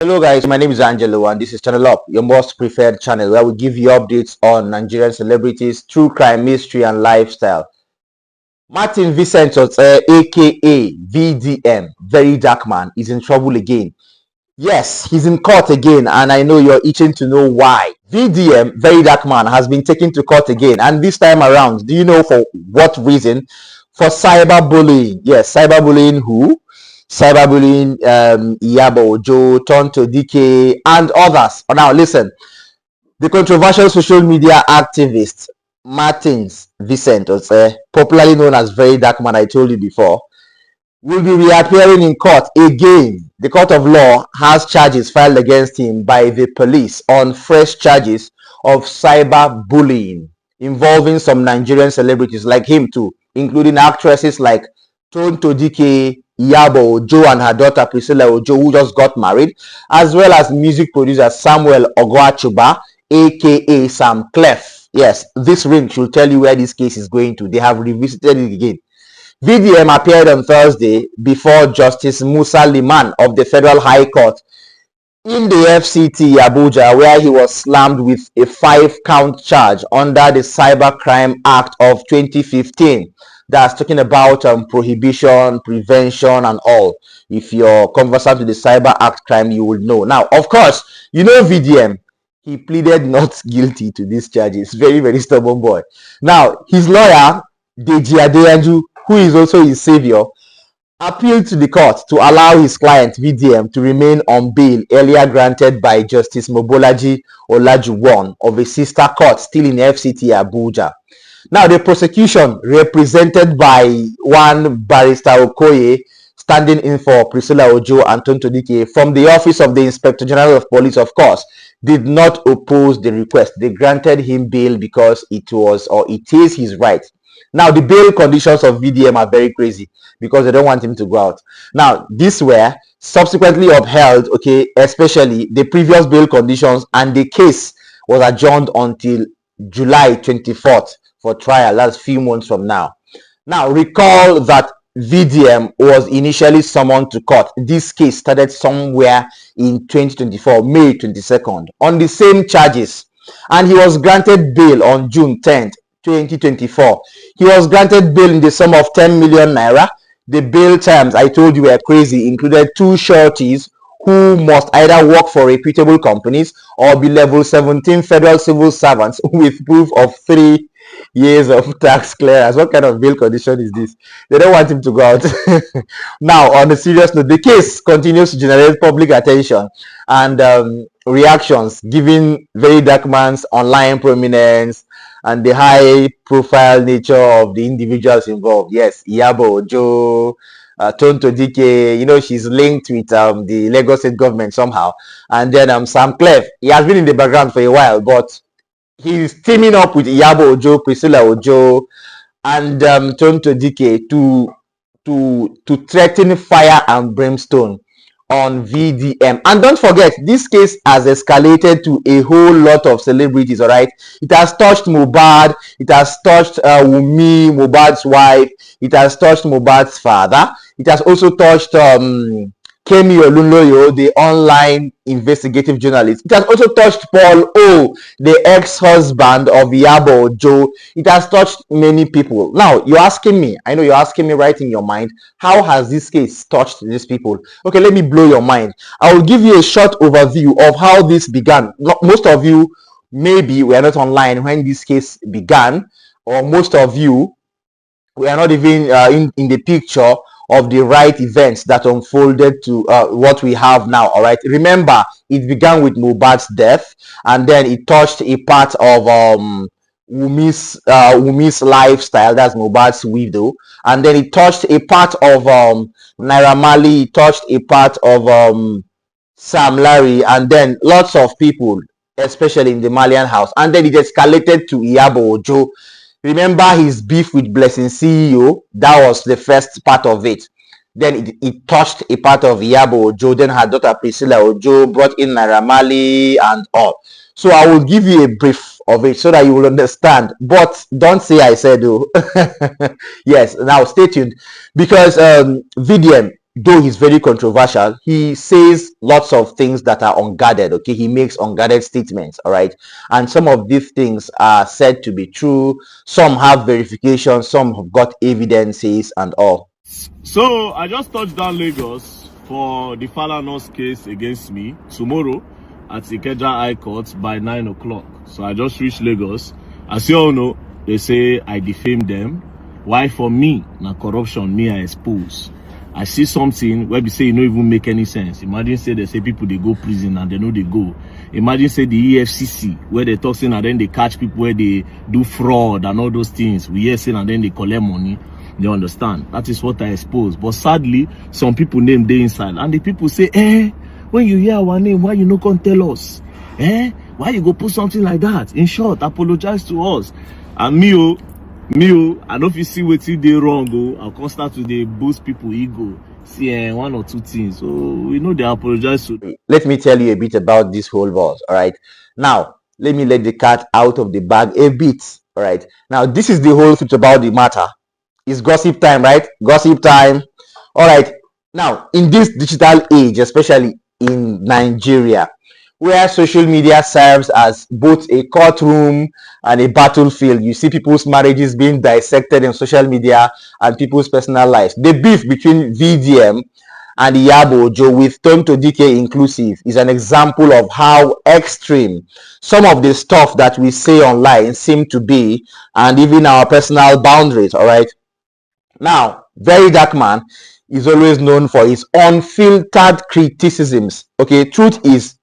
Hello guys, my name is Angelo and this is Channel Up, your most preferred channel where we give you updates on Nigerian celebrities, true crime, mystery and lifestyle. Martin Vincent, aka VDM, Very Dark Man, is in trouble again. Yes, he's in court again and I know you're itching to know why. VDM, Very Dark Man, has been taken to court again, and this time around, do you know for what reason? For cyberbullying. Yes, cyberbullying who? Cyberbullying Iyabo Ojo, Tonto, dikeh, and others. Now listen, the controversial social media activist Martin Vincent, popularly known as Very Dark Man, I told you before, will be reappearing in court again. The court of law has charges filed against him by the police on fresh charges of cyberbullying involving some Nigerian celebrities like him too, including actresses like Tonto, dikeh, Iyabo Ojo and her daughter Priscilla Ojo, who just got married, as well as music producer Samuel Ogwachuba, aka Sam Clef. Yes, this ring should tell you where this case is going to. They have revisited it again. VDM appeared on Thursday before Justice Musa Liman of the Federal High Court in the FCT Abuja, where he was slammed with a 5-count charge under the Cybercrime Act of 2015. That's talking about prohibition, prevention, and all. If you're conversant with the Cyber Act crime, you will know. Now, of course, you know VDM. He pleaded not guilty to these charges. Very, very stubborn boy. Now, his lawyer, Deji Adeyanju, who is also his savior, appealed to the court to allow his client VDM to remain on bail earlier granted by Justice Mobolaji Olajuwon of a sister court still in FCT Abuja. Now, the prosecution, represented by one barrister Okoye, standing in for Priscilla Ojo and Tonto dikeh, from the office of the Inspector General of Police, of course, did not oppose the request. They granted him bail because it is his right. Now, the bail conditions of VDM are very crazy because they don't want him to go out. Now, these were subsequently upheld, okay, especially the previous bail conditions, and the case was adjourned until July 24th for trial. That's a few months from now. Now, recall that VDM was initially summoned to court. This case started somewhere in 2024, May 22nd, on the same charges, and he was granted bail on June 10th. 2024. He was granted bail in the sum of 10 million naira. The bail terms, I told you, were crazy, included 2 sureties who must either work for reputable companies or be level 17 federal civil servants with proof of 3 years of tax clearance. What kind of bail condition is this? They don't want him to go out. Now, on a serious note, the case continues to generate public attention and reactions, given Very Dark Man's online prominence and the high profile nature of the individuals involved. Yes, Iyabo Ojo, Tonto dikeh, you know, she's linked with the Lagos state government somehow. And then Sam Clef, he has been in the background for a while, but he's teaming up with Iyabo Ojo, Priscilla Ojo, and Tonto dikeh to threaten fire and brimstone on VDM. And don't forget, this case has escalated to a whole lot of celebrities. All right, it has touched Mohbad, it has touched Wunmi, Mohbad's wife, it has touched Mohbad's father, it has also touched Kemi Olunloyo, the online investigative journalist. It has also touched Paul O, the ex-husband of Iyabo Ojo. It has touched many people. Now, you're asking me, I know you're asking me right in your mind, how has this case touched these people? Okay, let me blow your mind. I will give you a short overview of how this began. Most of you maybe were not online when this case began, or most of you were not even in the picture of the right events that unfolded to what we have now. All right, remember, it began with Mohbad's death, and then it touched a part of Wunmi's lifestyle, that's Mohbad's widow, and then it touched a part of Naira Marley, it touched a part of Sam Larry, and then lots of people, especially in the Malian house, and then it escalated to Iyabo Ojo. Remember his beef with Blessing CEO? That was the first part of it. Then it touched a part of Iyabo Ojo. Then her daughter Priscilla Ojo brought in Naira Marley and all. So I will give you a brief of it so that you will understand. But don't say I said, oh. Yes, now stay tuned. Because VDM, though he's very controversial, he says lots of things that are unguarded. Okay, he makes unguarded statements. All right, and some of these things are said to be true. Some have verification, some have got evidences and all. So I just touched down Lagos for the Falanos case against me tomorrow at Ikeja High Court by 9 o'clock. So I just reached Lagos. As you all know, they say I defamed them. Why for me? Na corruption me I expose. I see something where they say it no even make any sense. Imagine say they say people they go prison and they know they go. Imagine say the EFCC where they talk saying and then they catch people where they do fraud and all those things. We hear saying and then they collect money. You understand? That is what I expose. But sadly, some people name they inside and the people say, when you hear our name, why you no come tell us? Why you go put something like that? In short, apologize to us. And me, I know if you see what you did wrong, I'll come start to the boost people ego. See one or two things. So we know they apologize to. Let me tell you a bit about this whole boss. All right. Now, let me let the cat out of the bag a bit. All right. Now, this is the whole truth about the matter. It's gossip time, right? Gossip time. All right. Now, in this digital age, especially in Nigeria, where social media serves as both a courtroom and a battlefield, you see people's marriages being dissected in social media and people's personal lives. The beef between VDM and Iyabo Ojo, with Tonto dikeh inclusive, is an example of how extreme some of the stuff that we say online seem to be, and even our personal boundaries. All right. Now, Very Dark Man is always known for his unfiltered criticisms. Okay, truth is,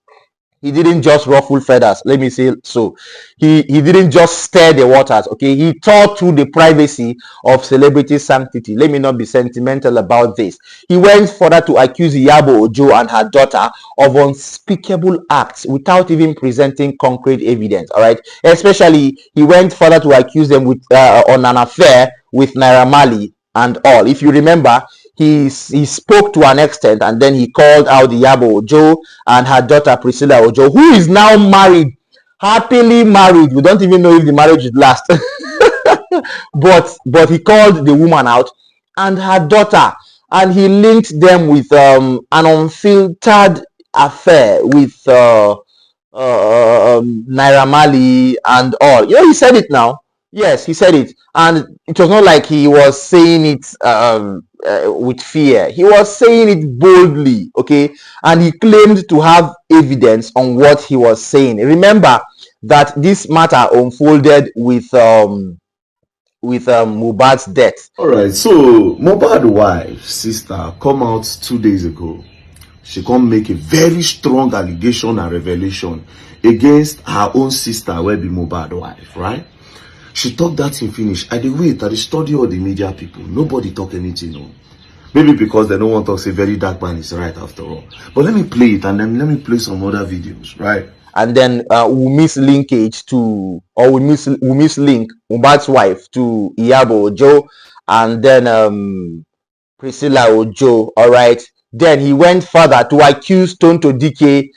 he didn't just ruffle feathers, let me say so. He didn't just stir the waters. Okay, he tore through the privacy of celebrity sanctity. Let me not be sentimental about this. He went further to accuse Iyabo Ojo and her daughter of unspeakable acts without even presenting concrete evidence. All right, especially he went further to accuse them with on an affair with Naira Marley and all. If you remember, he spoke to an extent, and then he called out Iyabo Ojo and her daughter Priscilla Ojo, who is now married, happily married. We don't even know if the marriage would last. but he called the woman out and her daughter, and he linked them with an unfiltered affair with Naira Marley and all. You know, he said it now. Yes, he said it, and it was not like he was saying it with fear. He was saying it boldly, okay, and he claimed to have evidence on what he was saying. Remember that this matter unfolded with Mohbad's death. All right, so Mohbad's wife, sister, come out 2 days ago. She come make a very strong allegation and revelation against her own sister, where be Mohbad's wife, right? She talk that thing finish. I dey wait, I dey study all the media people. Nobody talk anything, no. Maybe because they don't want to say Very Dark Man is right after all. But let me play it, and then let me play some other videos, right? And then we miss linkage to, or we mislink Mohbad's wife to Iyabo Ojo, and then Priscilla Ojo. All right. Then he went further to accuse Tonto dikeh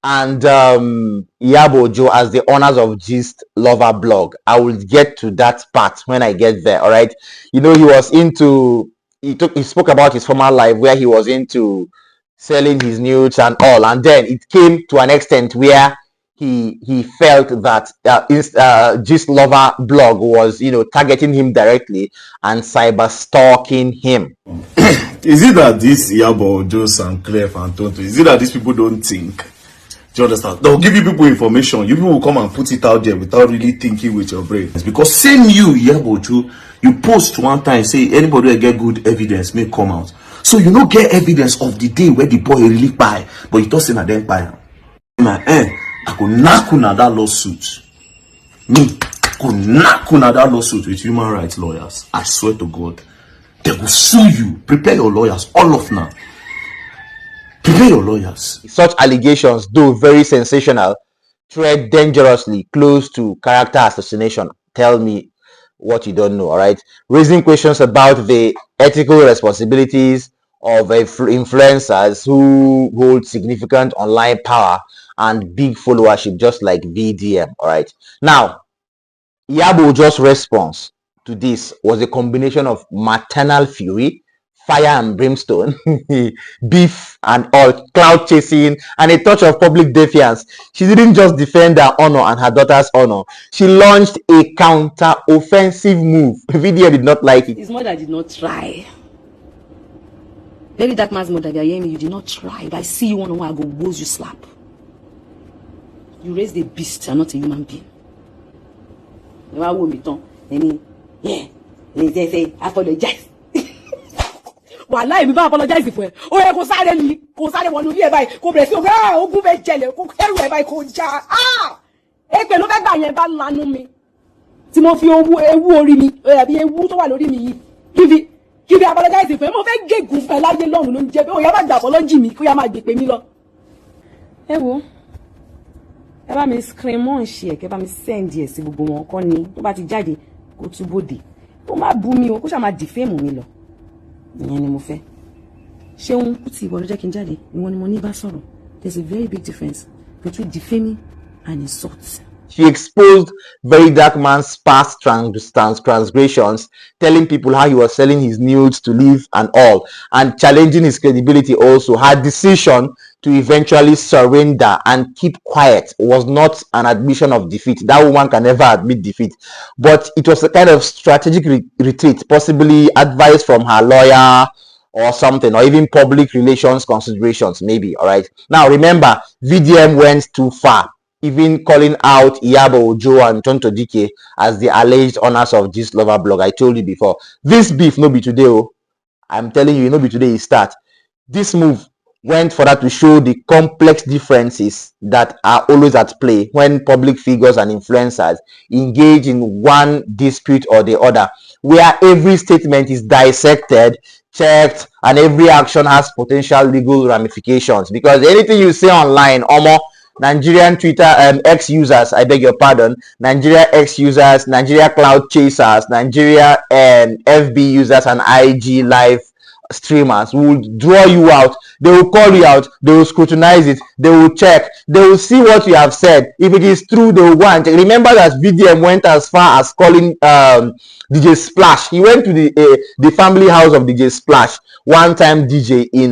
and Iyabo Ojo as the owners of Gist Lover blog. I will get to that part when I get there. All right. You know, he was into, he spoke about his former life where he was into selling his nudes and all, and then it came to an extent where he felt that Gist Lover blog was, you know, targeting him directly and cyber stalking him. Is it that this Iyabo Ojo and Clef and Tonto, is it that these people don't think? Do you understand? They'll give you people information. You people will come and put it out there without really thinking with your brain. It's because same you, Iyabo Ojo, you post one time, say anybody will get good evidence may come out. So you don't get evidence of the day where the boy really buy, but you don't say that then buy. I could knock on that lawsuit. Me could knock on that lawsuit with human rights lawyers. I swear to God, they will sue you. Prepare your lawyers, all of now. Prepare your lawyers. Such allegations, though very sensational, tread dangerously close to character assassination. Tell me what you don't know. All right, raising questions about the ethical responsibilities of influencers who hold significant online power and big followership, just like VDM. All right, now Iyabo Ojo's response to this was a combination of maternal fury, fire and brimstone, beef and all, cloud chasing, and a touch of public defiance. She didn't just defend her honor and her daughter's honor. She launched a counter-offensive move. VDM did not like it. His mother did not try. Maybe that man's mother, if you're hearing me, you did not try. If I see you one-on-one, I go woes you slap. You raised a beast and not a human being. You are me, yeah, they say, apologize. Wàhálà èmi bá apologize fún ẹ ó yẹ kó sáré wọnú ilé ẹ báyìí kó bẹ̀rẹ̀ sí ọgbẹ́ ogún bẹ jẹlẹ̀ kó kẹrù ẹ báyìí kó já èpè ló fẹ́ gbà yẹn bá lanu mi tí mo fi ewu orí mi àbí ewu tó wà lórí mi yìí kí fi apologize fún ẹ mo fẹ́ gégùn fún ẹ láyé lọ́run ló ń jẹ pé ó yẹ má gbà apology mi kó yá má gbé pé mi lọ. ẹ wo ẹ bá mi screen mọ́ ṣe ẹ̀ kẹ́ bá mi send ẹ̀ sí gbogbo wọn kọ́ ni tó bá ti jáde kó túbòdè kó má bú mi o kó ṣáà má defame mi lọ. ìyẹn ni mo fẹ́ ṣéun Kútì ìwọ ló jẹ́ kí n jáde ìwọ ni mo ní bá sọ̀rọ̀. There's a very big difference between defaming and insult. She exposed very dark man's past transgressions, telling people how he was selling his nudes to live and all, and challenging his credibility also. Her decision to eventually surrender and keep quiet was not an admission of defeat. That woman can never admit defeat. But it was a kind of strategic retreat, possibly advice from her lawyer or something, or even public relations considerations, maybe. All right. Now, remember, VDM went too far, even calling out Iyabo Ojo and Tonto dikeh as the alleged owners of this lover blog. I told you before. This beef no be today. Oh, I'm telling you, no be today. It start. This move went for that to show the complex differences that are always at play when public figures and influencers engage in one dispute or the other, where every statement is dissected, checked, and every action has potential legal ramifications. Because anything you say online, Nigerian Twitter X users, I beg your pardon, Nigeria X users, Nigeria cloud chasers, Nigeria FB users, and IG live streamers will draw you out. They will call you out, they will scrutinize it, they will check, they will see what you have said. If it is true, they will go and check. Remember that VDM went as far as calling DJ Splash. He went to the family house of DJ Splash, one time DJ in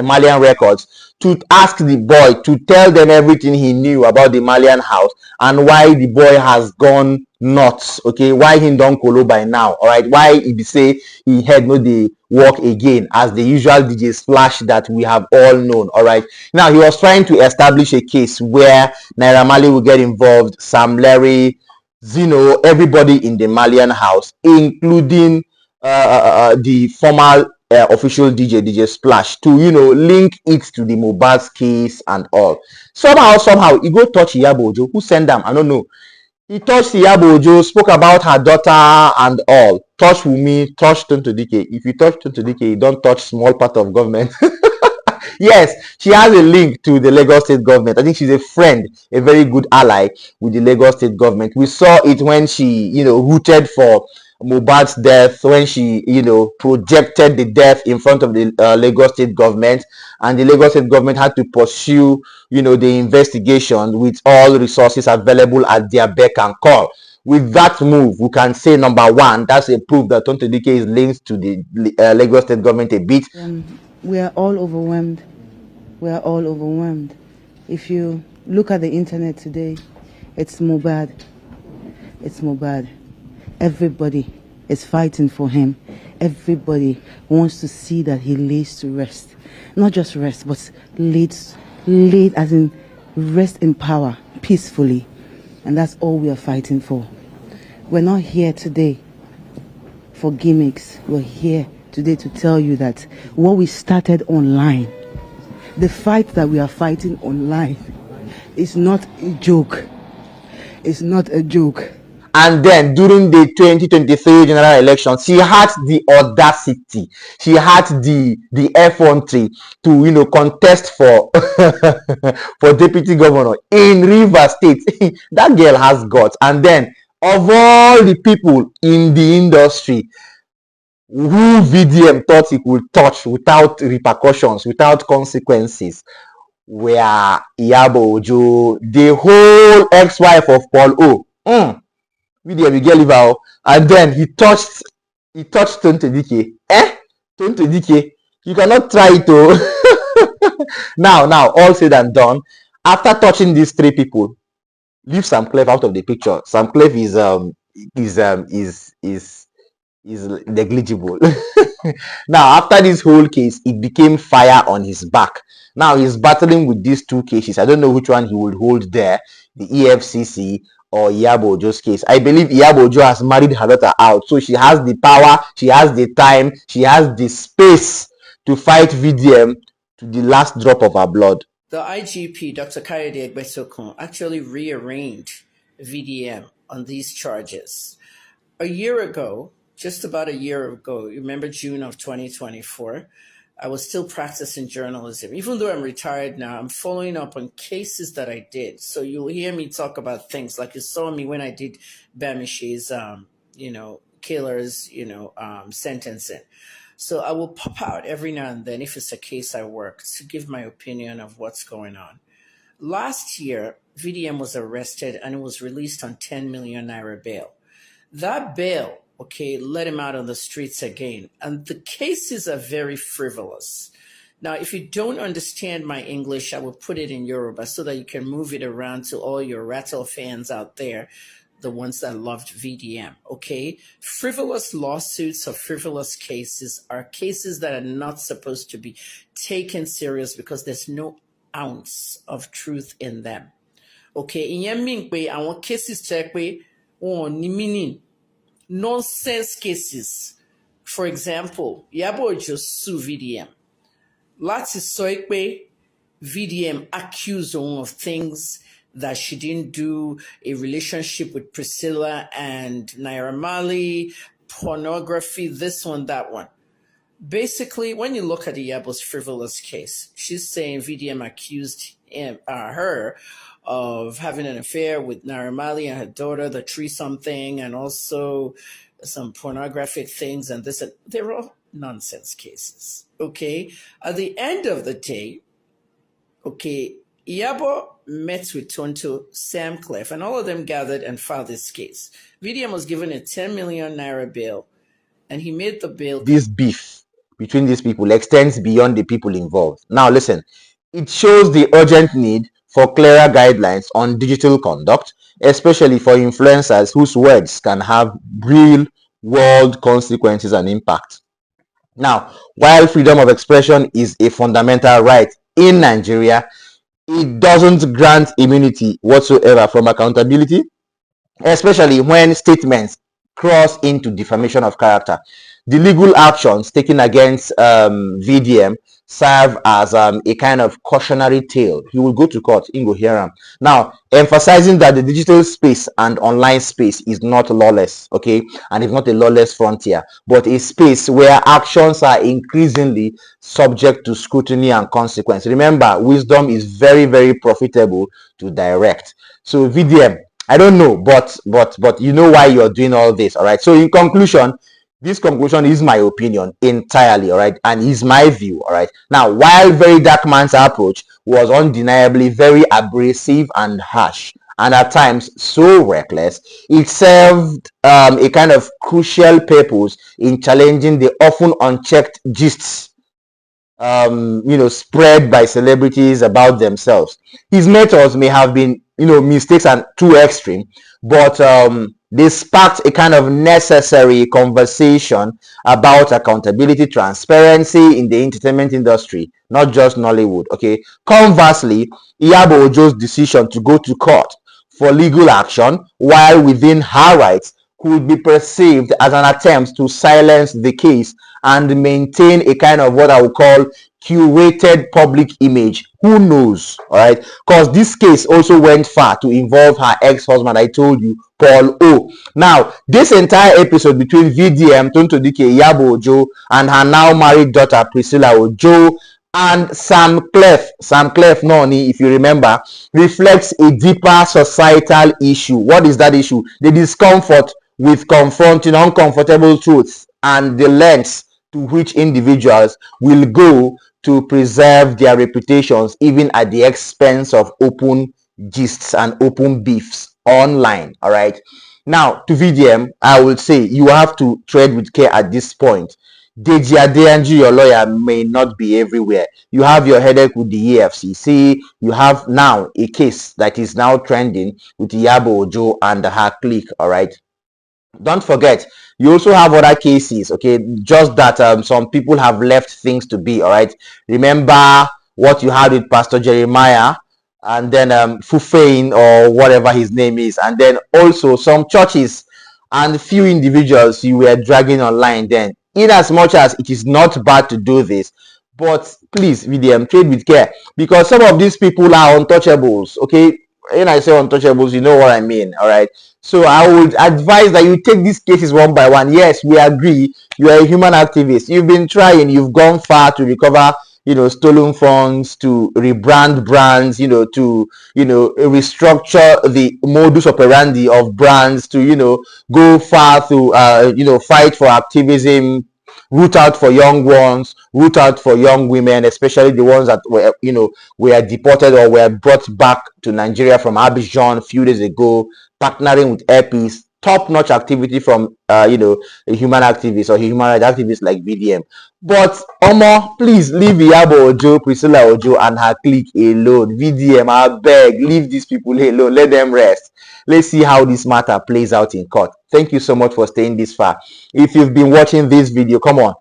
Malian Records, to ask the boy to tell them everything he knew about the Malian house and why the boy has gone nuts. Okay, why he don't colo by now. All right, why he be say he had no the work again as the usual DJ Splash that we have all known. All right, now he was trying to establish a case where Naira Marley will get involved, Sam Larry, Zeno, everybody in the Malian house, including the former official DJ Splash, to link it to the Mohbad's case and all. Somehow he go touch Iyabo Ojo. Who sent them? I don't know. He touched Iyabo Ojo, spoke about her daughter and all. Touch Wunmi, touch Tonto dikeh. If you touch Tonto dikeh, you don't touch small part of government. Yes, she has a link to the Lagos state government. I think she's a friend, a very good ally with the Lagos state government. We saw it when she, rooted for Mohbad's death, when she, projected the death in front of the Lagos state government, and the Lagos state government had to pursue, the investigation with all resources available at their beck and call. With that move, we can say, number one, that's a proof that Tonto dikeh is linked to the Lagos state government a bit. We are all overwhelmed. We are all overwhelmed. If you look at the internet today, it's Mohbad. It's Mohbad. Everybody is fighting for him. Everybody wants to see that he lays to rest. Not just rest, but laid as in rest in power, peacefully. And that's all we are fighting for. We're not here today for gimmicks. We're here today to tell you that what we started online, the fight that we are fighting online, is not a joke. It's not a joke. And then during the 2023 general election, she had the audacity, she had the effrontery to contest for for deputy governor in Rivers State. That girl has guts. And then of all the people in the industry who VDM thought he could touch without repercussions, without consequences, were Iyabo Ojo, the whole ex-wife of Paul O. VDM, you get liver, and then he touched Tonto dikeh. Tonto dikeh, you cannot try to. Now, all said and done, after touching these three people, leave Sam Clef out of the picture. Sam Clef is negligible. Now, after this whole case, it became fire on his back. Now he's battling with these two cases. I don't know which one he will hold there, the EFCC or Iyabo Ojo's case. I believe Iyabo Ojo has married her daughter out, so she has the power, she has the time, she has the space to fight VDM to the last drop of her blood. The IGP, Dr. Kayode Egbetokun, actually rearranged VDM on these charges. A year ago, just about a year ago, you remember June of 2024, I was still practicing journalism. Even though I'm retired now, I'm following up on cases that I did. So you'll hear me talk about things like you saw me when I did Bamishi's, killers, sentencing. So I will pop out every now and then if it's a case I work to give my opinion of what's going on. Last year, VDM was arrested and it was released on 10 million naira bail. That bail, let him out on the streets again. And the cases are very frivolous. Now, if you don't understand my English, I will put it in Yoruba so that you can move it around to all your Rattle fans out there, the ones that loved VDM, Frivolous lawsuits or frivolous cases are cases that are not supposed to be taken serious because there's no ounce of truth in them. Ìyẹn mean pé àwọn cases tẹ́ pé wọn ò ní meaning, nonsense cases. For example, Iyabo Ojo sue VDM. Láti sọ pé VDM accused òun of things that she didn't do, a relationship with Priscilla and Naira Marley, pornography, this one, that one. Basically, when you look at Iyabo's frivolous case, she's saying VDM accused her of having an affair with Naira Marley and her daughter, the threesome thing, and also some pornographic things, and this, and they're all nonsense cases, At the end of the day, Iyabo met with Tonto, Sam Clef, and all of them gathered and filed this case. VDM was given a 10 million naira bail, and he made the bail. This beef between these people extends beyond the people involved. Now, listen, it shows the urgent need for clearer guidelines on digital conduct, especially for influencers whose words can have real world consequences and impact. Now, while freedom of expression is a fundamental right in Nigeria, it doesn't grant immunity whatsoever from accountability, especially when statements cross into defamation of character. The legal actions taken against VDM serve as a kind of cautionary tale. He will go to court, in go hear him. Now, emphasizing that the digital space and online space is not lawless, and it's not a lawless frontier, but a space where actions are increasingly subject to scrutiny and consequence. Remember, wisdom is very, very profitable to direct. So VDM, I don't know, but you know why you're doing all this, all right? So in conclusion, this conclusion is my opinion entirely, all right, and is my view, all right. Now, while Very Dark Man's approach was undeniably very abrasive and harsh, and at times so reckless, it served a kind of crucial purpose in challenging the often unchecked gists spread by celebrities about themselves. His methods may have been mistakes and too extreme, but they sparked a kind of necessary conversation about accountability, transparency in the entertainment industry, not just Nollywood. Conversely, Iyabo Ojo's decision to go to court for legal action while within her rights could be perceived as an attempt to silence the case and maintain a kind of what I would call curated public image. Who knows? All right, because this case also went far to involve her ex-husband, I told you, Paul O. Now, this entire episode between VDM, Tonto dikeh, Iyabo Ojo, and her now married daughter Priscilla Ojo, and Sam Clef Noni, if you remember, reflects a deeper societal issue. What is that issue? The discomfort with confronting uncomfortable truths and the lengths to which individuals will go to preserve their reputations, even at the expense of open gists and open beefs online. All right. Now, to VDM, I will say you have to tread with care at this point. Deji Adeyanju, your lawyer, may not be everywhere. You have your headache with the EFCC. You have now a case that is now trending with Iyabo Ojo and her clique. All right. Don't forget, you also have other cases. Okay, just that some people have left things to be. All right. Remember what you had with Pastor Jeremiah, and then Fufein or whatever his name is, and then also some churches and few individuals you were dragging online then. In as much as it is not bad to do this, but please, VDM, trade with care, because some of these people are untouchables. Okay, when I say untouchables, you know what I mean. All right. So I would advise that you take these cases one by one. Yes, we agree. You are a human activist. You've been trying. You've gone far to recover, stolen funds, to rebrand brands, to, restructure the modus operandi of brands, to, go far to, fight for activism, root out for young ones, root out for young women, especially the ones that were deported or were brought back to Nigeria from Abidjan a few days ago, partnering with Airpeace. Top-notch activity from a human activist or human rights activist like VDM. But Omo, please leave Iyabo Ojo, Priscilla Ojo, and her clique alone. VDM, I beg, leave these people alone. Let them rest. Let's see how this matter plays out in court. Thank you so much for staying this far. If you've been watching this video, come on,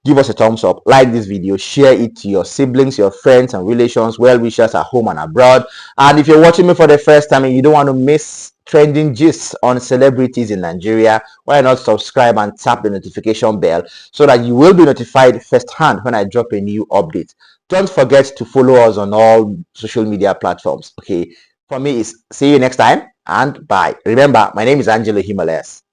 give us a thumbs up, like this video, share it to your siblings, your friends and relations, well-wishers at home and abroad. And if you're watching me for the first time and you don't want to miss trending gists on celebrities in Nigeria, why not subscribe and tap the notification bell so that you will be notified firsthand when I drop a new update. Don't forget to follow us on all social media platforms. Okay, for me, it's see you next time and bye. Remember, my name is Angelo Himalayas.